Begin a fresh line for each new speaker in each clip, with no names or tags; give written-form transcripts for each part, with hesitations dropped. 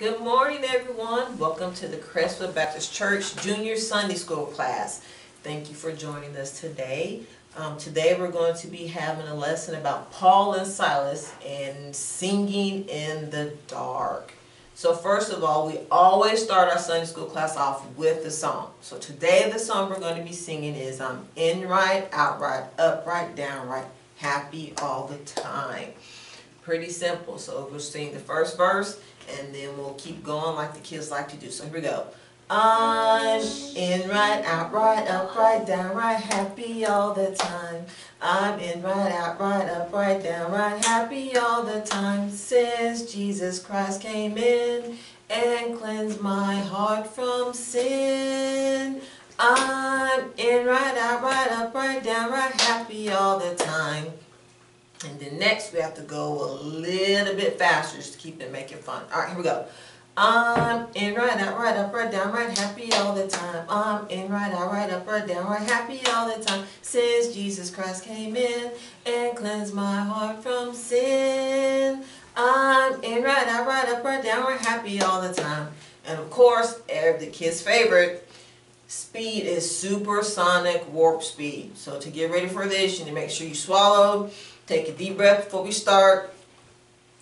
Good morning, everyone. Welcome to the Crestwood Baptist Church Junior Sunday School class. Thank you for joining us today. Today we're going to be having a lesson about Paul and Silas and singing in the dark. So first of all, we always start our Sunday school class off with the song. So today the song we're going to be singing is In Right, Out Right, Up Right, Down Right, Happy All the Time. Pretty simple. So we'll sing the first verse and then we'll keep going like the kids like to do. So here we go. I'm in right, out right, up right, down right, happy all the time. I'm in right, out right, up right, down right, happy all the time. Since Jesus Christ came in and cleansed my heart from sin. I'm in right, out right, up right, down right, happy all the time. And then next we have to go a little bit faster just to keep it making fun. Alright, here we go. I'm in right, out right, up right, down right, happy all the time. I'm in right, out right, up right, down right, happy all the time. Since Jesus Christ came in and cleansed my heart from sin. I'm in right, out right, up right, down right, happy all the time. And of course, the kids' favorite, speed is supersonic warp speed. So to get ready for this, you need to make sure you swallow. Take a deep breath before we start,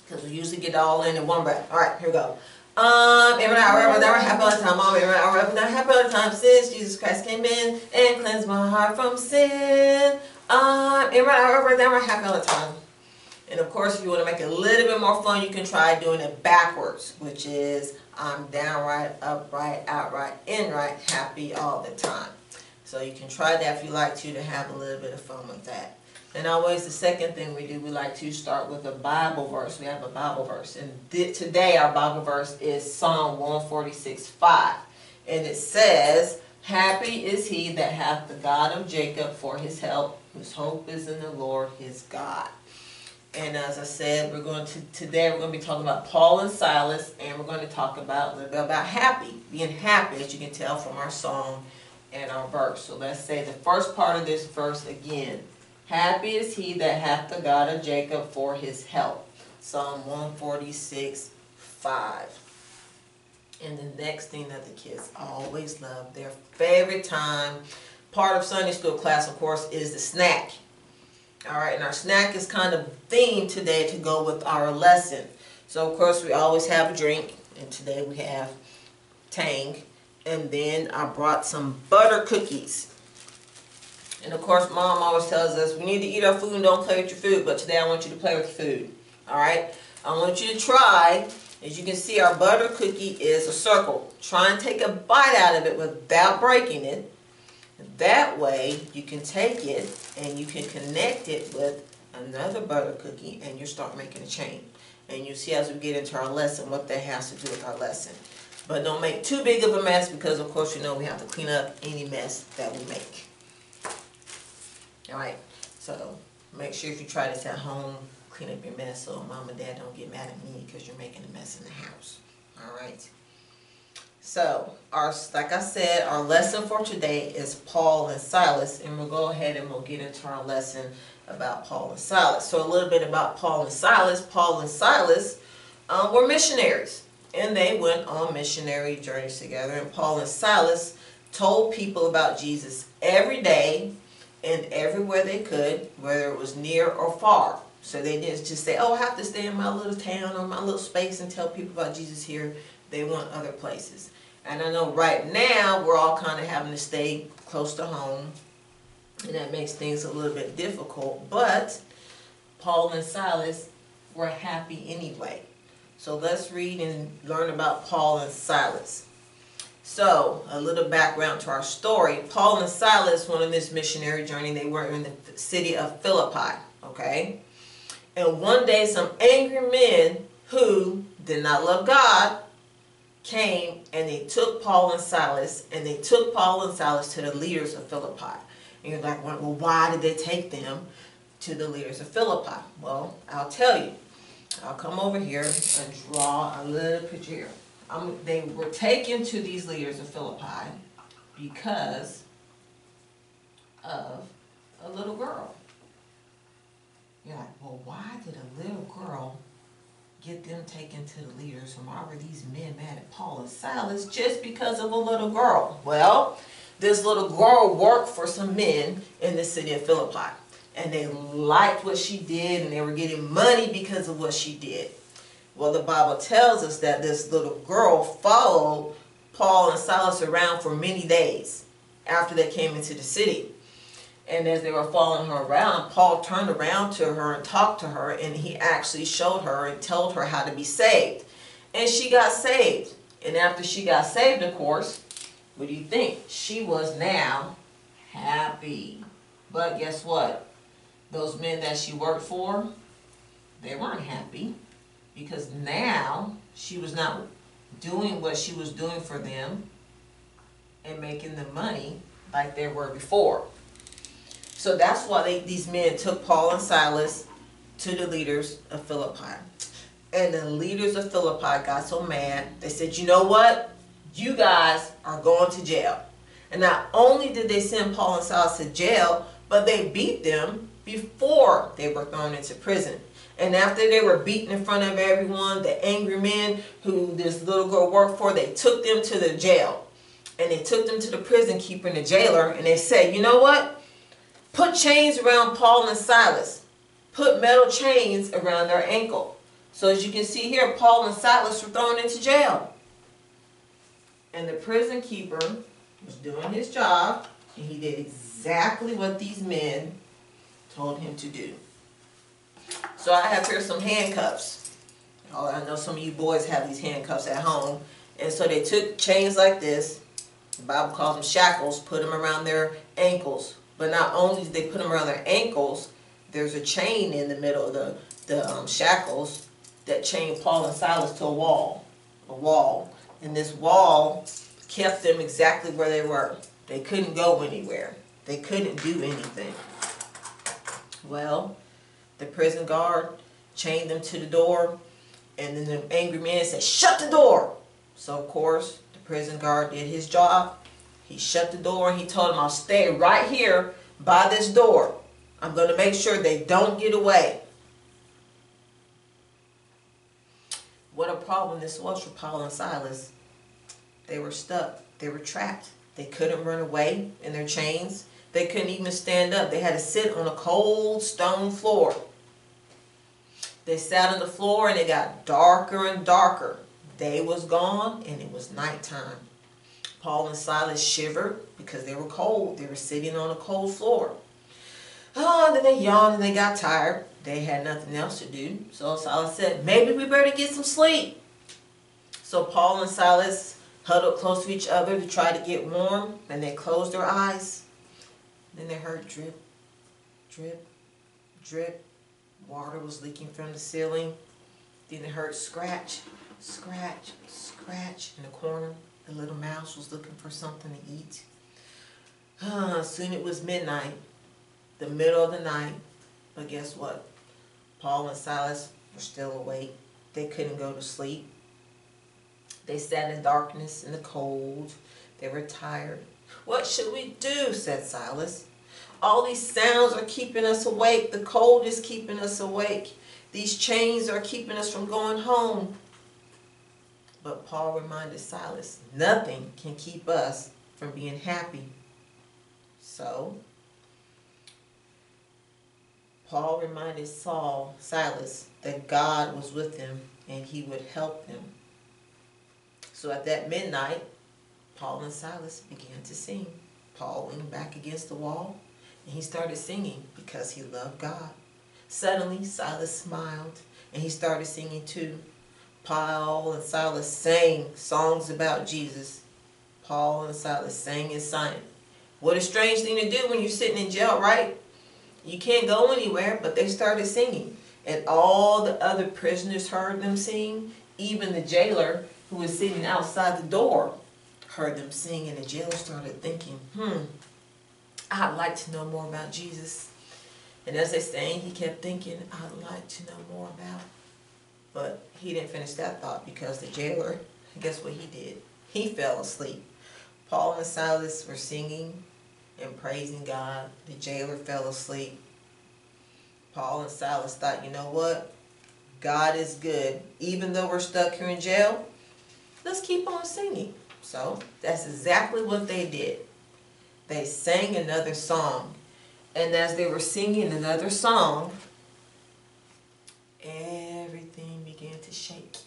because we usually get all in one breath. All right, here we go. Every night, happy all the time. Every night, happy all the time. Since Jesus Christ came in and cleansed my heart from sin. Every night, happy all the time. And of course, if you want to make it a little bit more fun, you can try doing it backwards, which is I'm down right, up right, out right, in right, happy all the time. So you can try that if you like to have a little bit of fun with that. And always the second thing we do, we like to start with a Bible verse. We have a Bible verse. And today our Bible verse is Psalm 146:5. And it says, Happy is he that hath the God of Jacob for his help, whose hope is in the Lord his God. And as I said, today we're going to be talking about Paul and Silas, and we're going to talk about a little bit about being happy, as you can tell from our song and our verse. So let's say the first part of this verse again. Happy is he that hath the God of Jacob for his help. Psalm 146:5. And the next thing that the kids always love, their favorite part of Sunday school class, of course, is the snack. Alright, and our snack is kind of themed today to go with our lesson. So, of course, we always have a drink, and today we have Tang. And then I brought some butter cookies. And of course, Mom always tells us we need to eat our food and don't play with your food. But today I want you to play with your food. Alright? I want you to try. As you can see, our butter cookie is a circle. Try and take a bite out of it without breaking it. That way, you can take it and you can connect it with another butter cookie and you start making a chain. And you see as we get into our lesson what that has to do with our lesson. But don't make too big of a mess because, of course, you know we have to clean up any mess that we make. Alright, so make sure if you try this at home, clean up your mess so Mom and Dad don't get mad at me because you're making a mess in the house. Alright, so like I said, our lesson for today is Paul and Silas, and we'll go ahead and we'll get into our lesson about Paul and Silas. So a little bit about Paul and Silas. Paul and Silas were missionaries, and they went on missionary journeys together, and Paul and Silas told people about Jesus every day and everywhere they could, whether it was near or far. So they didn't just say, oh, I have to stay in my little town or my little space and tell people about Jesus here. They went other places. And I know right now we're all kind of having to stay close to home, and that makes things a little bit difficult. But Paul and Silas were happy anyway. So let's read and learn about Paul and Silas. So, a little background to our story. Paul and Silas went on this missionary journey. They were in the city of Philippi, okay? And one day some angry men who did not love God came and they took Paul and Silas to the leaders of Philippi. And you're like, well, why did they take them to the leaders of Philippi? Well, I'll tell you. I'll come over here and draw a little picture here. They were taken to these leaders of Philippi because of a little girl. You're like, well, why did a little girl get them taken to the leaders. And why were these men mad at Paul and Silas? Just because of a little girl. Well, this little girl worked for some men in the city of Philippi. And they liked what she did, and they were getting money because of what she did. Well, the Bible tells us that this little girl followed Paul and Silas around for many days after they came into the city. And as they were following her around, Paul turned around to her and talked to her, and he actually showed her and told her how to be saved. And she got saved. And after she got saved, of course, what do you think? She was now happy. But guess what? Those men that she worked for, they weren't happy, because now she was not doing what she was doing for them and making the money like they were before. So that's why these men took Paul and Silas to the leaders of Philippi. And the leaders of Philippi got so mad, they said, you know what? You guys are going to jail. And not only did they send Paul and Silas to jail, but they beat them before they were thrown into prison. And after they were beaten in front of everyone, the angry men who this little girl worked for, they took them to the jail. And they took them to the prison keeper and the jailer, and they said, you know what? Put chains around Paul and Silas. Put metal chains around their ankle. So as you can see here, Paul and Silas were thrown into jail. And the prison keeper was doing his job, and he did exactly what these men told him to do. So I have here some handcuffs. Oh, I know some of you boys have these handcuffs at home. And so they took chains like this. The Bible calls them shackles, put them around their ankles. But not only did they put them around their ankles, there's a chain in the middle of the shackles that chained Paul and Silas to a wall. And this wall kept them exactly where they were. They couldn't go anywhere. They couldn't do anything. Well, the prison guard chained them to the door, and then the angry man said, shut the door. So of course, the prison guard did his job. He shut the door, and he told them, I'll stay right here by this door. I'm going to make sure they don't get away. What a problem this was for Paul and Silas. They were stuck. They were trapped. They couldn't run away in their chains. They couldn't even stand up. They had to sit on a cold stone floor. They sat on the floor, and it got darker and darker. Day was gone, and it was nighttime. Paul and Silas shivered because they were cold. They were sitting on a cold floor. Oh, then they yawned and they got tired. They had nothing else to do. So Silas said, maybe we better get some sleep. So Paul and Silas huddled close to each other to try to get warm, and they closed their eyes. Then they heard drip, drip, drip. Water was leaking from the ceiling. Then they heard scratch, scratch, scratch in the corner. The little mouse was looking for something to eat. Soon it was midnight, the middle of the night. But guess what? Paul and Silas were still awake. They couldn't go to sleep. They sat in the darkness and the cold. They were tired. What should we do? Said Silas. All these sounds are keeping us awake. The cold is keeping us awake. These chains are keeping us from going home. But Paul reminded Silas, nothing can keep us from being happy. So, Paul reminded Silas that God was with them and he would help them. So at that midnight, Paul and Silas began to sing. Paul leaned back against the wall and he started singing because he loved God. Suddenly, Silas smiled and he started singing too. Paul and Silas sang songs about Jesus. Paul and Silas sang and sang. What a strange thing to do when you're sitting in jail, right? You can't go anywhere, but they started singing. And all the other prisoners heard them sing. Even the jailer who was sitting outside the door heard them sing. And the jailer started thinking, I'd like to know more about Jesus. And as they sang, he kept thinking, I'd like to know more about. But he didn't finish that thought because the jailer, guess what he did? He fell asleep. Paul and Silas were singing and praising God. The jailer fell asleep. Paul and Silas thought, you know what? God is good. Even though we're stuck here in jail, let's keep on singing. So that's exactly what they did. They sang another song. And as they were singing another song, everything began to shake.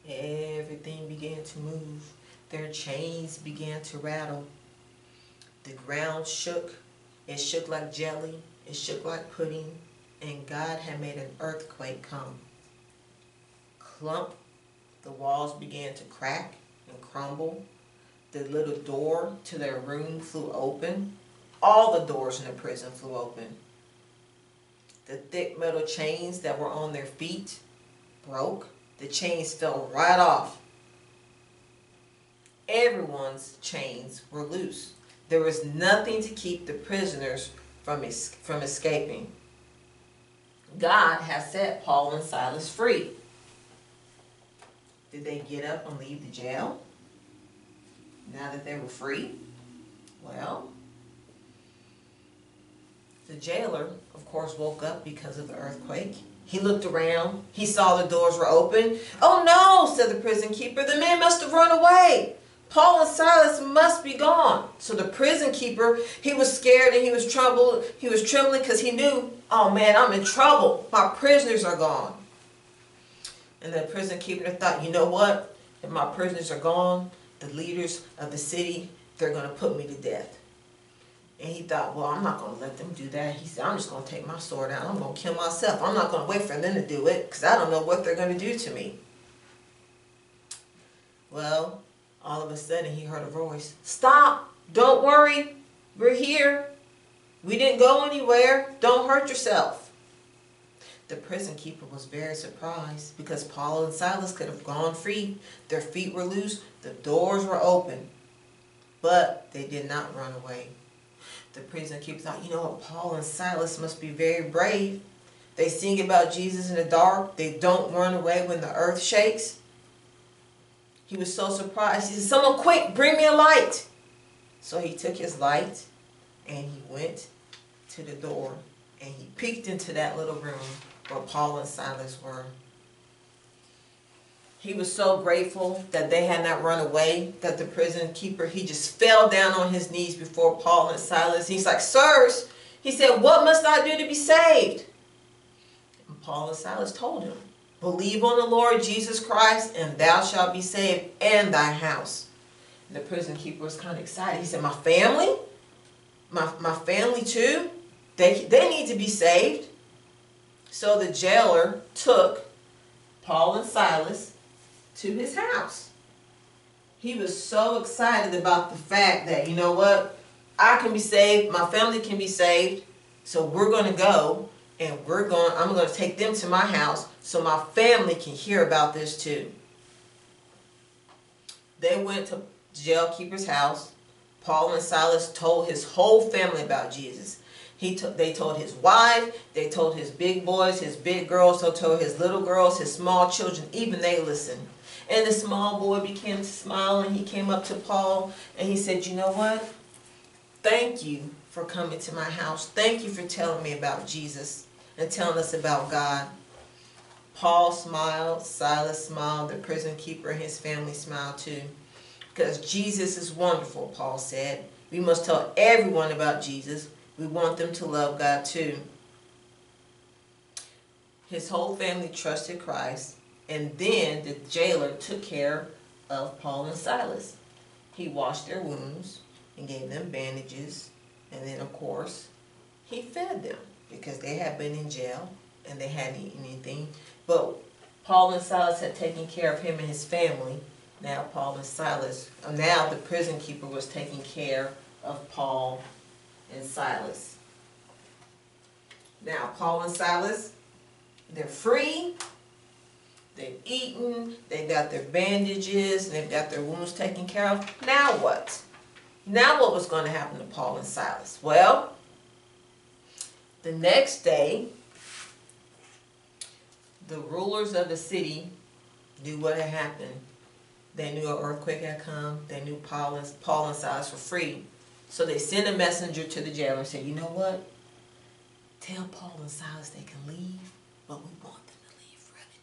Everything began to move. Their chains began to rattle. The ground shook. It shook like jelly. It shook like pudding. And God had made an earthquake come. Clump. The walls began to crack and crumble. The little door to their room flew open. All the doors in the prison flew open. The thick metal chains that were on their feet broke. The chains fell right off. Everyone's chains were loose. There was nothing to keep the prisoners from escaping. God had set Paul and Silas free. Did they get up and leave the jail now that they were free? Well, the jailer, of course, woke up because of the earthquake. He looked around. He saw the doors were open. "Oh no," said the prison keeper, "the men must have run away. Paul and Silas must be gone." So the prison keeper, he was scared and he was troubled. He was trembling because he knew, "Oh man, I'm in trouble. My prisoners are gone." And the prison keeper thought, "You know what? If my prisoners are gone, the leaders of the city, they're going to put me to death." And he thought, "Well, I'm not going to let them do that." He said, "I'm just going to take my sword out. I'm going to kill myself. I'm not going to wait for them to do it because I don't know what they're going to do to me." Well, all of a sudden he heard a voice. "Stop! Don't worry. We're here. We didn't go anywhere. Don't hurt yourself." The prison keeper was very surprised because Paul and Silas could have gone free. Their feet were loose. The doors were open. But they did not run away. The prison keeper thought, "You know what? Paul and Silas must be very brave. They sing about Jesus in the dark. They don't run away when the earth shakes." He was so surprised. He said, "Someone quick, bring me a light." So he took his light and he went to the door and he peeked into that little room where Paul and Silas were. He was so grateful that they had not run away that the prison keeper, he just fell down on his knees before Paul and Silas. He's like, "Sirs," he said, "what must I do to be saved?" And Paul and Silas told him, "Believe on the Lord Jesus Christ and thou shalt be saved and thy house." And the prison keeper was kind of excited. He said, "My family? My family too? They need to be saved." So the jailer took Paul and Silas to his house. He was so excited about the fact that, you know what, I can be saved, my family can be saved, so we're going to go and I'm going to take them to my house so my family can hear about this too. They went to the jailkeeper's house. Paul and Silas told his whole family about Jesus. They told his wife, they told his big boys, his big girls, they told his little girls, his small children, even they listened. And the small boy began to smile and he came up to Paul and he said, "You know what? Thank you for coming to my house. Thank you for telling me about Jesus and telling us about God." Paul smiled, Silas smiled, the prison keeper and his family smiled too. Because Jesus is wonderful, Paul said. We must tell everyone about Jesus. We want them to love God too. His whole family trusted Christ, and then the jailer took care of Paul and Silas. He washed their wounds and gave them bandages, and then of course he fed them because they had been in jail and they hadn't eaten anything. But Paul and Silas had taken care of him and his family. Now the prison keeper was taking care of Paul and Silas. Now Paul and Silas, they're free, they've eaten, they got their bandages, they've got their wounds taken care of. Now what? Now what was going to happen to Paul and Silas? Well, the next day, the rulers of the city knew what had happened. They knew an earthquake had come. They knew Paul and Silas were free. So they sent a messenger to the jailer and said, "You know what? Tell Paul and Silas they can leave, but we want them to leave really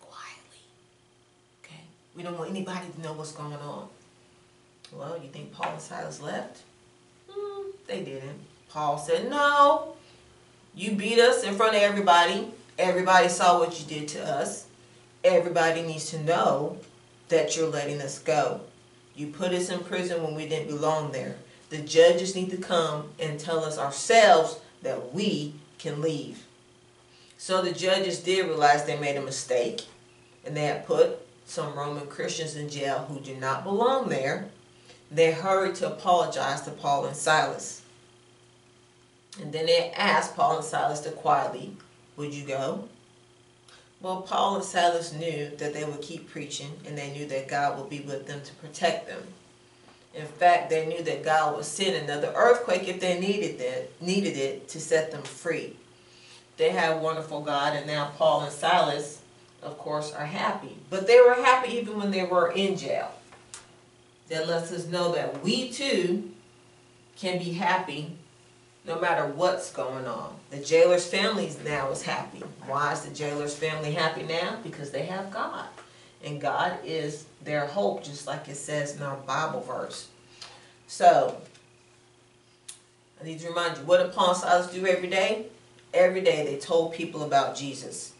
We don't want anybody to know what's going on. Well, you think Paul and Silas left? They didn't. Paul said, no, you beat us in front of everybody. Everybody saw what you did to us. Everybody needs to know that you're letting us go. You put us in prison when we didn't belong there. The judges need to come and tell us ourselves that we can leave. So the judges did realize they made a mistake, and they had put some Roman Christians in jail who did not belong there. They hurried to apologize to Paul and Silas. And then they asked Paul and Silas to quietly, would you go? Well, Paul and Silas knew that they would keep preaching, and they knew that God would be with them to protect them. In fact, they knew that God would send another earthquake if they needed it to set them free. They had a wonderful God, and now Paul and Silas, of course, are happy. But they were happy even when they were in jail. That lets us know that we too can be happy no matter what's going on. The jailer's family now is happy. Why is the jailer's family happy now? Because they have God. And God is their hope, just like it says in our Bible verse. So, I need to remind you, what did Paul and Silas do every day? Every day they told people about Jesus.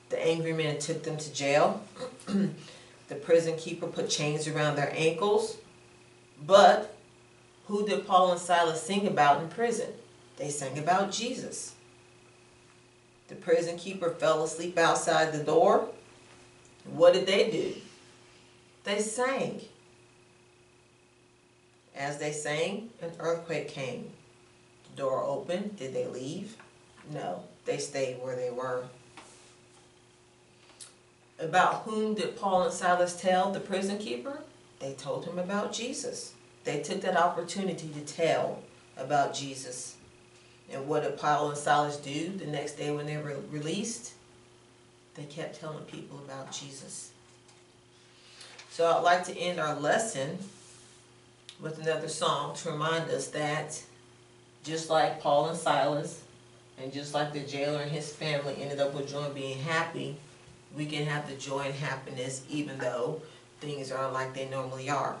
The angry man took them to jail. The prison keeper put chains around their ankles. But who did Paul and Silas sing about in prison? They sang about Jesus. The prison keeper fell asleep outside the door. What did they do? They sang. As they sang, an earthquake came. The door opened. Did they leave? No, they stayed where they were. About whom did Paul and Silas tell the prison keeper? They told him about Jesus. They took that opportunity to tell about Jesus. And what did Paul and Silas do the next day when they were released? They kept telling people about Jesus. So I'd like to end our lesson with another song to remind us that just like Paul and Silas, and just like the jailer and his family ended up with joy and being happy, we can have the joy and happiness even though things aren't like they normally are.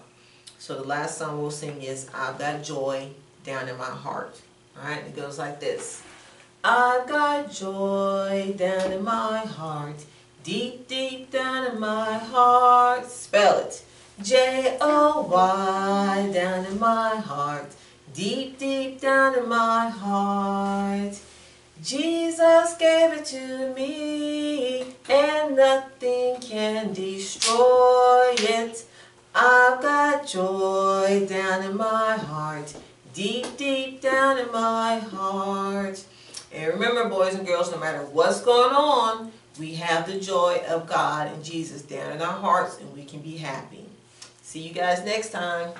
So the last song we'll sing is I've Got Joy Down in My Heart. Alright, it goes like this. I've got joy down in my heart, deep, deep down in my heart. Spell it. J-O-Y down in my heart, deep, deep down in my heart. Jesus gave it to me, and nothing can destroy it. I've got joy down in my heart, deep, deep down in my heart. And remember, boys and girls, no matter what's going on, we have the joy of God and Jesus down in our hearts, and we can be happy. See you guys next time.